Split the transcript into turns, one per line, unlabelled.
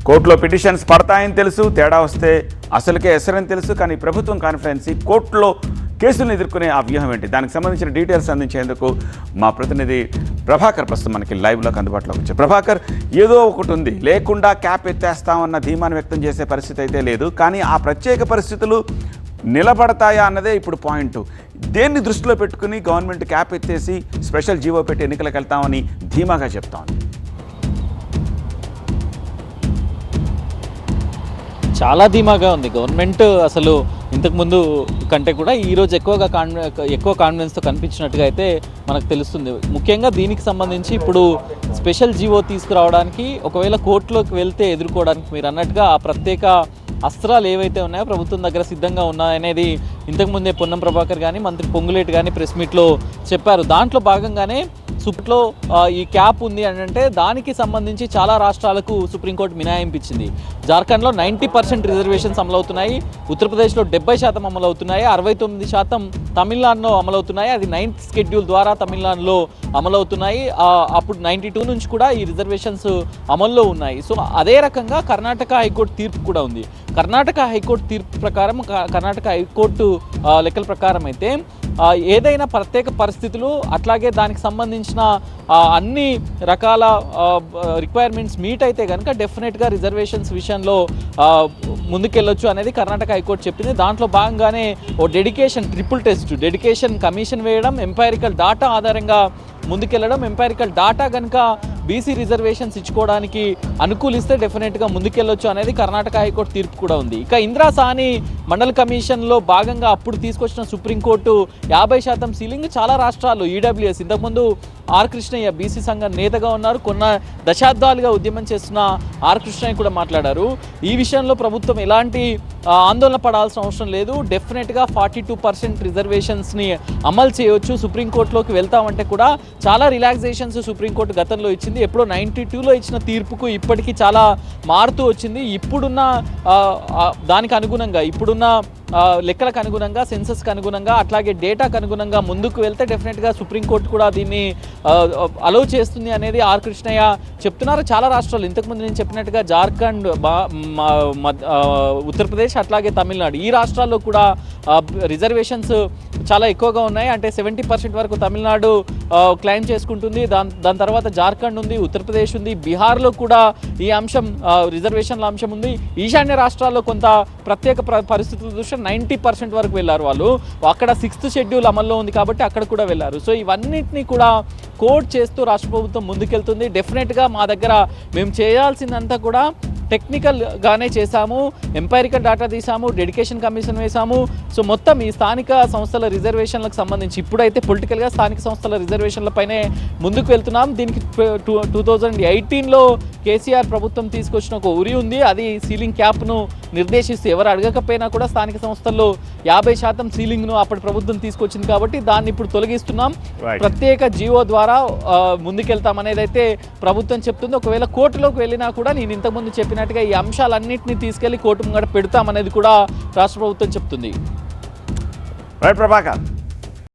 కోర్టులో పిటిషన్స్ పడతాయని తెలుసు, తేడా వస్తే అసలుకే ఎసరని తెలుసు. కానీ ప్రభుత్వం కాన్ఫిడెన్సీ కోర్టులో కేసులను ఎదుర్కొనే ఆ వ్యూహం ఏంటి, దానికి సంబంధించిన డీటెయిల్స్ అందించేందుకు మా ప్రతినిధి ప్రభాకర్ ప్రస్తుతం మనకి లైవ్లోకి అందుబాటులోకి వచ్చారు. ప్రభాకర్, ఏదో ఒకటి ఉంది, లేకుండా క్యాప్ ఎత్తేస్తామన్న ధీమాను వ్యక్తం చేసే పరిస్థితి అయితే లేదు. కానీ ఆ ప్రత్యేక పరిస్థితులు నిలబడతాయా అన్నదే ఇప్పుడు పాయింట్. దేన్ని దృష్టిలో పెట్టుకుని గవర్నమెంట్ క్యాప్ ఎత్తేసి స్పెషల్ జీవో పెట్టి ఎన్నికలకు వెళ్తామని ధీమాగా చెప్తా ఉంది?
చాలా ధీమాగా ఉంది గవర్నమెంట్. అసలు ఇంతకుముందు కంటే కూడా ఈరోజు ఎక్కువ కాన్ఫిడెన్స్తో కనిపించినట్టుగా అయితే మనకు తెలుస్తుంది. ముఖ్యంగా దీనికి సంబంధించి ఇప్పుడు స్పెషల్ జీవో తీసుకురావడానికి, ఒకవేళ కోర్టులోకి వెళ్తే ఎదుర్కోవడానికి మీరు అన్నట్టుగా ఆ ప్రత్యేక అస్త్రాలు ఏవైతే ఉన్నాయో ప్రభుత్వం దగ్గర సిద్ధంగా ఉన్నాయనేది ఇంతకుముందే పొన్నం ప్రభాకర్ కానీ మంత్రి పొంగులేటి కానీ ప్రెస్ మీట్లో చెప్పారు. దాంట్లో భాగంగానే సుప్రీంలో ఈ క్యాప్ ఉంది అని అంటే దానికి సంబంధించి చాలా రాష్ట్రాలకు సుప్రీంకోర్టు మినహాయింపు ఇచ్చింది. జార్ఖండ్లో 90% రిజర్వేషన్స్ అమలవుతున్నాయి, ఉత్తరప్రదేశ్లో 70% అమలవుతున్నాయి, 69% తమిళనాడులో అమలవుతున్నాయి. అది 9th షెడ్యూల్ ద్వారా తమిళనాడులో అమలవుతున్నాయి. అప్పుడు 92 నుంచి కూడా ఈ రిజర్వేషన్స్ అమల్లో ఉన్నాయి. సో అదే రకంగా కర్ణాటక హైకోర్టు తీర్పు కూడా ఉంది. కర్ణాటక హైకోర్టు తీర్పు ప్రకారం, కర్ణాటక హైకోర్టు లెక్కల ప్రకారం అయితే ఏదైనా ప్రత్యేక పరిస్థితులు అట్లాగే దానికి సంబంధించిన అన్ని రకాల రిక్వైర్మెంట్స్ మీట్ అయితే కనుక డెఫినెట్గా రిజర్వేషన్స్ విషయంలో ముందుకెళ్ళొచ్చు అనేది కర్ణాటక హైకోర్టు చెప్పింది. దాంట్లో భాగంగానే ఓ ట్రిపుల్ టెస్ట్ డెడికేషన్ కమిషన్ వేయడం, ఎంపైరికల్ డాటా ఆధారంగా ముందుకెళ్ళడం, ఎంపైరికల్ డాటా కనుక బీసీ రిజర్వేషన్స్ ఇచ్చుకోవడానికి అనుకూలిస్తే డెఫినెట్గా ముందుకెళ్ళొచ్చు అనేది కర్ణాటక హైకోర్టు తీర్పు కూడా ఉంది. ఇక ఇందిరా సాహ్ని మండల్ కమిషన్లో భాగంగా అప్పుడు తీసుకొచ్చిన సుప్రీంకోర్టు 50% సీలింగ్ చాలా రాష్ట్రాలు ఈడబ్ల్యూఎస్, ఇంతకుముందు ఆర్ కృష్ణయ్య బీసీ సంఘం నేతగా ఉన్నారు, కొన్న దశాబ్దాలుగా ఉద్యమం చేస్తున్న ఆర్ కృష్ణయ్య కూడా మాట్లాడారు. ఈ విషయంలో ప్రభుత్వం ఎలాంటి ఆందోళన పడాల్సిన అవసరం లేదు, డెఫినెట్గా 42% రిజర్వేషన్స్ని అమలు చేయవచ్చు. సుప్రీంకోర్టులోకి వెళ్తామంటే కూడా చాలా రిలాక్సేషన్స్ సుప్రీంకోర్టు గతంలో ఇచ్చింది. ఎప్పుడో 92లో ఇచ్చిన తీర్పుకు ఇప్పటికీ చాలా మారుతూ వచ్చింది. ఇప్పుడున్న దానికి అనుగుణంగా, ఇప్పుడున్న లెక్కలకు అనుగుణంగా, సెన్సస్కి అనుగుణంగా, అట్లాగే డేటాకు అనుగుణంగా ముందుకు వెళ్తే డెఫినెట్గా సుప్రీంకోర్టు కూడా దీన్ని అలౌ చేస్తుంది అనేది ఆర్ కృష్ణయ్య చెప్తున్నారు. చాలా రాష్ట్రాలు ఇంతకుముందు నేను చెప్పినట్టుగా జార్ఖండ్, ఉత్తరప్రదేశ్ అట్లాగే తమిళనాడు, ఈ రాష్ట్రాల్లో కూడా రిజర్వేషన్స్ చాలా ఎక్కువగా ఉన్నాయి. అంటే 70% వరకు తమిళనాడు క్లెయిమ్ చేసుకుంటుంది, దాని తర్వాత జార్ఖండ్ ఉంది, ఉత్తరప్రదేశ్ ఉంది, బీహార్లో కూడా ఈ అంశం రిజర్వేషన్ల అంశం ఉంది. ఈశాన్య రాష్ట్రాల్లో కొంత ప్రత్యేక పరిస్థితుల దృష్ట్యా 90% వరకు వెళ్ళారు వాళ్ళు. అక్కడ 6th షెడ్యూల్ అమల్లో ఉంది కాబట్టి అక్కడ కూడా వెళ్ళారు. సో ఇవన్నిటినీ కూడా కోడ్ చేస్తూ రాష్ట్ర ప్రభుత్వం ముందుకెళ్తుంది. డెఫినెట్గా మా దగ్గర మేము చేయాల్సిందంతా కూడా టెక్నికల్గానే చేశాము, ఎంపైరికల్ డేటా తీసాము, డెడికేషన్ కమిషన్ వేసాము. సో మొత్తం ఈ స్థానిక సంస్థల రిజర్వేషన్లకు సంబంధించి ఇప్పుడైతే పొలిటికల్గా స్థానిక సంస్థల రిజర్వేషన్లపైనే ముందుకు వెళ్తున్నాం. దీనికి 2018లో కేసీఆర్ ప్రభుత్వం తీసుకొచ్చిన ఒక ఉరి ఉంది. అది సీలింగ్ క్యాప్ను నిర్దేశిస్తూ ఎవరు అడగకపోయినా కూడా స్థానిక సంస్థల్లో 50% సీలింగ్ను అప్పటి ప్రభుత్వం తీసుకొచ్చింది కాబట్టి దాన్ని ఇప్పుడు తొలగిస్తున్నాం. ప్రత్యేక జీవో ద్వారా ముందుకెళ్తామనేది అయితే ప్రభుత్వం చెప్తుంది. ఒకవేళ కోర్టులోకి వెళ్ళినా కూడా నేను ఇంతకుముందు చెప్పినట్టుగా ఈ అంశాలన్నింటినీ తీసుకెళ్లి కోర్టు ముంగట పెడతామనేది కూడా రాష్ట్ర ప్రభుత్వం చెప్తుంది.
రైట్ ప్రభాకర్.